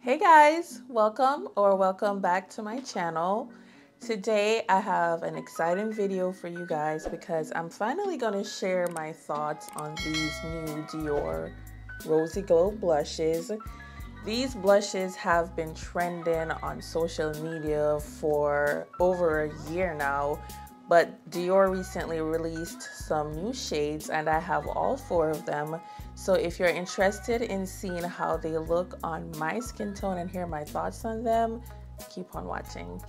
Hey guys, welcome back to my channel. Today I have an exciting video for you guys because I'm finally going to share my thoughts on these new Dior Rosy Glow blushes. These blushes have been trending on social media for over a year now, but Dior recently released some new shades and I have all four of them. So if you're interested in seeing how they look on my skin tone and hear my thoughts on them, keep on watching.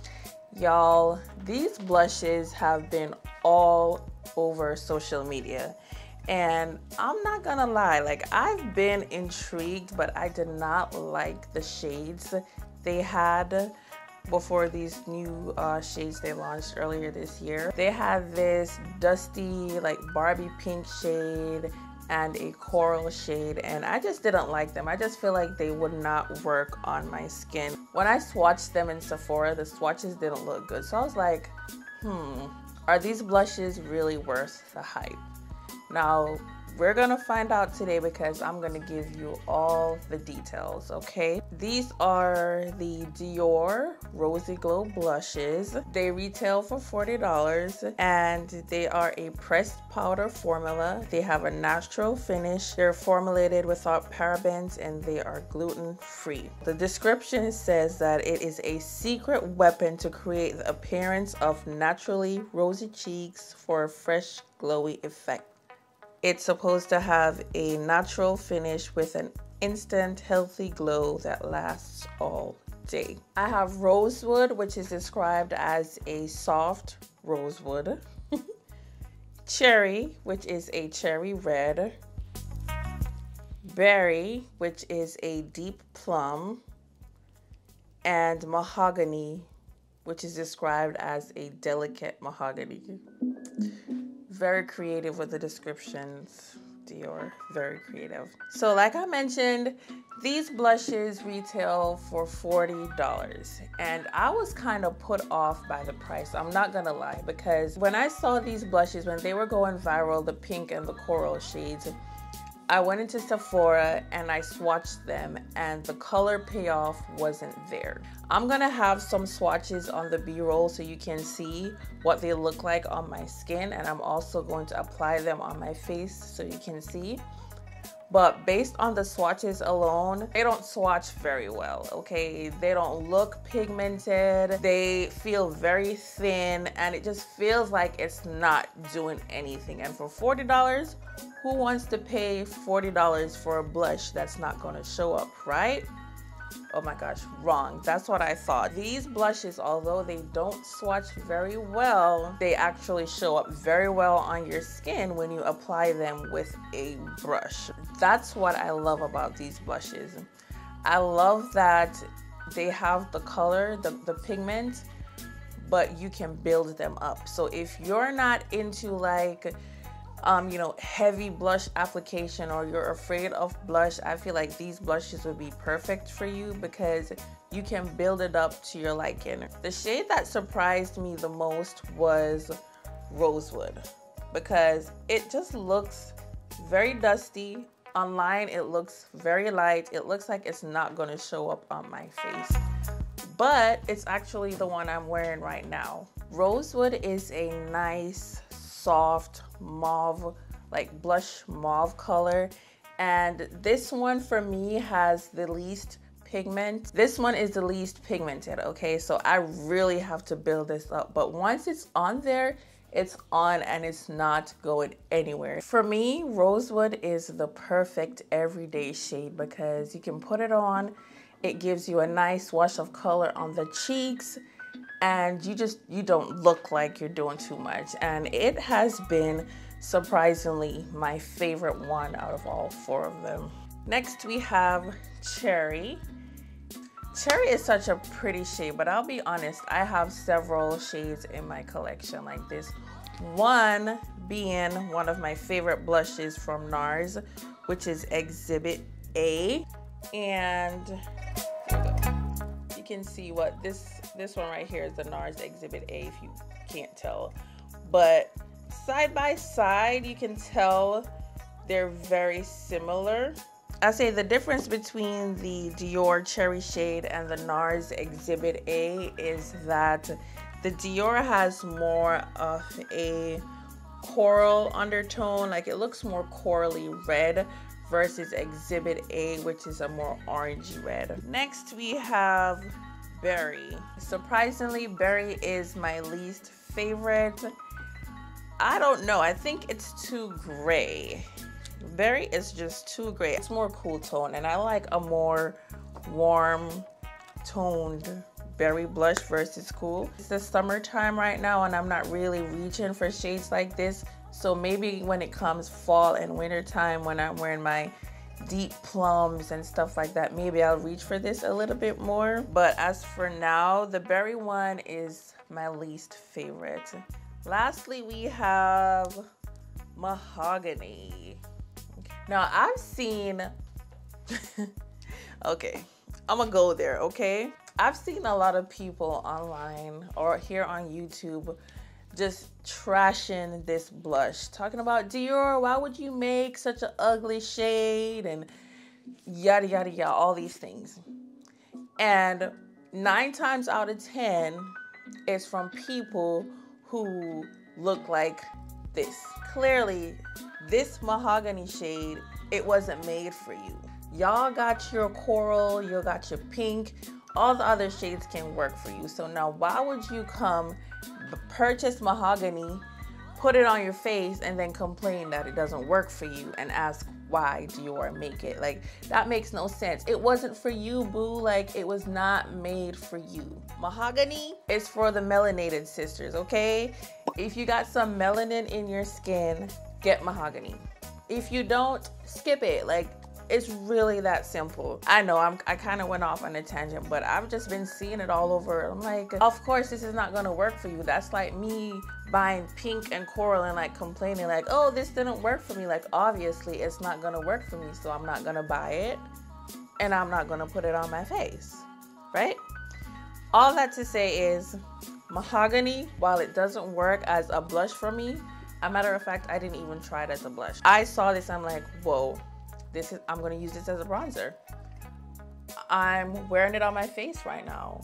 Y'all, these blushes have been all over social media. And I'm not gonna lie, like I've been intrigued, but I did not like the shades they had before these new shades they launched earlier this year. They had this dusty like Barbie pink shade and a coral shade, and I just didn't like them. I just feel like they would not work on my skin. When I swatched them in Sephora, the swatches didn't look good. So I was like, are these blushes really worth the hype? Now, we're gonna find out today because I'm gonna give you all the details, okay? These are the Dior Rosy Glow blushes. They retail for $40 and they are a pressed powder formula. They have a natural finish. They're formulated without parabens and they are gluten-free. The description says that it is a secret weapon to create the appearance of naturally rosy cheeks for a fresh, glowy effect. It's supposed to have a natural finish with an instant healthy glow that lasts all day. I have rosewood, which is described as a soft rosewood. Cherry, which is a cherry red. Berry, which is a deep plum. And mahogany, which is described as a delicate mahogany. Very creative with the descriptions, Dior, very creative. So like I mentioned, these blushes retail for $40 and I was kind of put off by the price. I'm not gonna lie, because when I saw these blushes, when they were going viral, the pink and the coral shades, I went into Sephora and I swatched them and the color payoff wasn't there. I'm gonna have some swatches on the B-roll so you can see what they look like on my skin, and I'm also going to apply them on my face so you can see. But based on the swatches alone, they don't swatch very well, okay? They don't look pigmented. They feel very thin and it just feels like it's not doing anything. And for $40, who wants to pay $40 for a blush that's not gonna show up, right? Oh my gosh, wrong. That's what I thought. These blushes, although they don't swatch very well, they actually show up very well on your skin when you apply them with a brush. That's what I love about these blushes. I love that they have the color, the pigment, but you can build them up. So if you're not into like you know, heavy blush application, or you're afraid of blush, I feel like these blushes would be perfect for you because you can build it up to your liking. The shade that surprised me the most was Rosewood because it just looks very dusty. Online, it looks very light. It looks like it's not going to show up on my face, but it's actually the one I'm wearing right now. Rosewood is a nice, soft mauve, like blush mauve color, and this one for me has the least pigment. This one is the least pigmented, okay? So I really have to build this up, but once it's on there, it's on and it's not going anywhere. For me, Rosewood is the perfect everyday shade because you can put it on, it gives you a nice wash of color on the cheeks, and you don't look like you're doing too much. And it has been surprisingly my favorite one out of all four of them. Next we have Cherry. Cherry is such a pretty shade, but I'll be honest, I have several shades in my collection like this. One being one of my favorite blushes from NARS, which is Exhibit A. And you can see what this one right here is, the NARS Exhibit A, if you can't tell. But side by side, you can tell they're very similar. I say the difference between the Dior Cherry Shade and the NARS Exhibit A is that the Dior has more of a coral undertone, like it looks more corally red, versus Exhibit A, which is a more orangey red. Next we have Berry. Surprisingly, Berry is my least favorite. I don't know, I think it's too gray. Berry is just too gray. It's more cool tone, and I like a more warm toned berry blush versus cool. It's the summertime right now and I'm not really reaching for shades like this, so maybe when it comes fall and winter time, when I'm wearing my deep plums and stuff like that, maybe I'll reach for this a little bit more. But as for now, the berry one is my least favorite. Lastly, we have Mahogany. Now I've seen okay, I'm gonna go there, okay? I've seen a lot of people online or here on YouTube just trashing this blush, talking about, Dior, why would you make such an ugly shade, and yada yada yada, all these things. And 9 times out of 10 it's from people who look like this. Clearly this Mahogany shade, it wasn't made for you. Y'all got your coral, you got your pink, all the other shades can work for you. So now why would you come purchase Mahogany, put it on your face, and then complain that it doesn't work for you and ask why Dior make it? Like, that makes no sense. It wasn't for you, boo. Like, it was not made for you. Mahogany is for the melanated sisters, okay? If you got some melanin in your skin, get Mahogany. If you don't, skip it. Like, it's really that simple. I know I kind of went off on a tangent, but I've just been seeing it all over. I'm like, of course this is not gonna work for you. That's like me buying pink and coral and like complaining like, oh, this didn't work for me. Like, obviously it's not gonna work for me, so I'm not gonna buy it and I'm not gonna put it on my face, right? All that to say is Mahogany, while it doesn't work as a blush for me, a matter of fact, I didn't even try it as a blush. I saw this, I'm like, whoa. I'm gonna use this as a bronzer. I'm wearing it on my face right now.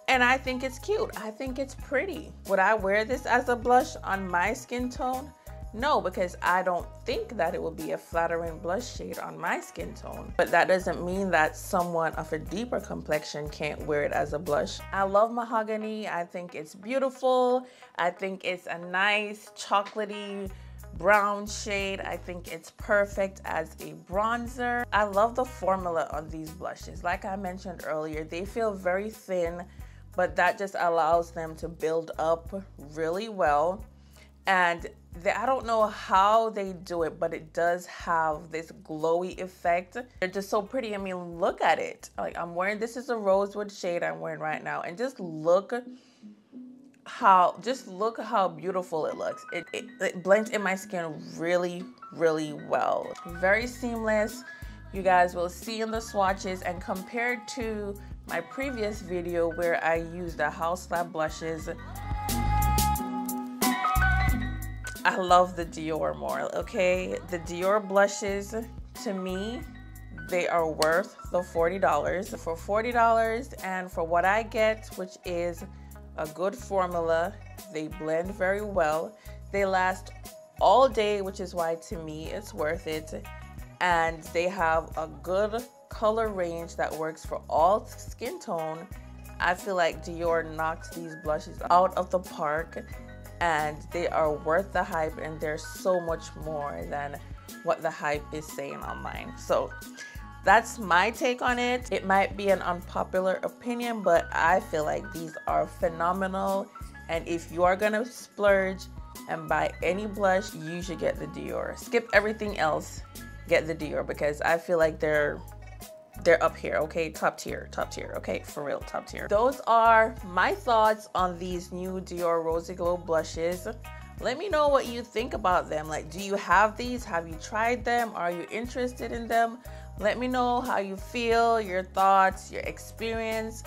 And I think it's cute. I think it's pretty. Would I wear this as a blush on my skin tone? No, because I don't think that it would be a flattering blush shade on my skin tone. But that doesn't mean that someone of a deeper complexion can't wear it as a blush. I love Mahogany. I think it's beautiful. I think it's a nice chocolatey brown shade. I think it's perfect as a bronzer. I love the formula on these blushes. Like I mentioned earlier, they feel very thin, but that just allows them to build up really well. And I don't know how they do it, but it does have this glowy effect. They're just so pretty. I mean, look at it. Like, I'm wearing, this is a rosewood shade I'm wearing right now, and just look how beautiful it looks. It blends in my skin really, really well. Very seamless. You guys will see in the swatches, and compared to my previous video where I used the House Lab blushes, I love the Dior more, okay? The Dior blushes, to me, they are worth the $40. For $40 and for what I get, which is a good formula, they blend very well. They last all day, which is why to me it's worth it. And they have a good color range that works for all skin tone. I feel like Dior knocked these blushes out of the park, and they are worth the hype, and they're so much more than what the hype is saying online. So that's my take on it. It might be an unpopular opinion, but I feel like these are phenomenal. And if you are gonna splurge and buy any blush, you should get the Dior. Skip everything else, get the Dior, because I feel like they're up here, okay? Top tier, okay? For real, top tier. Those are my thoughts on these new Dior Rosy Glow blushes. Let me know what you think about them. Like, do you have these? Have you tried them? Are you interested in them? Let me know how you feel, your thoughts, your experience.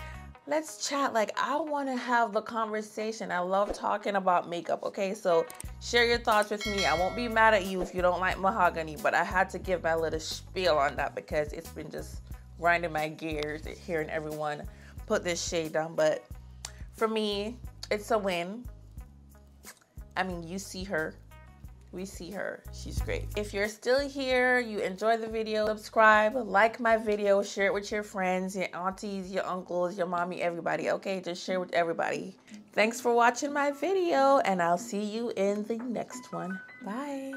let's chat. Like, I want to have the conversation. I love talking about makeup. Okay, so share your thoughts with me. I won't be mad at you if you don't like mahogany, but I had to give my little spiel on that because it's been just grinding my gears hearing everyone put this shade down. But for me, it's a win. I mean, you see her. We see her. She's great. If you're still here, you enjoy the video, subscribe, like my video, share it with your friends, your aunties, your uncles, your mommy, everybody. Okay, just share with everybody. Thanks for watching my video, and I'll see you in the next one. Bye.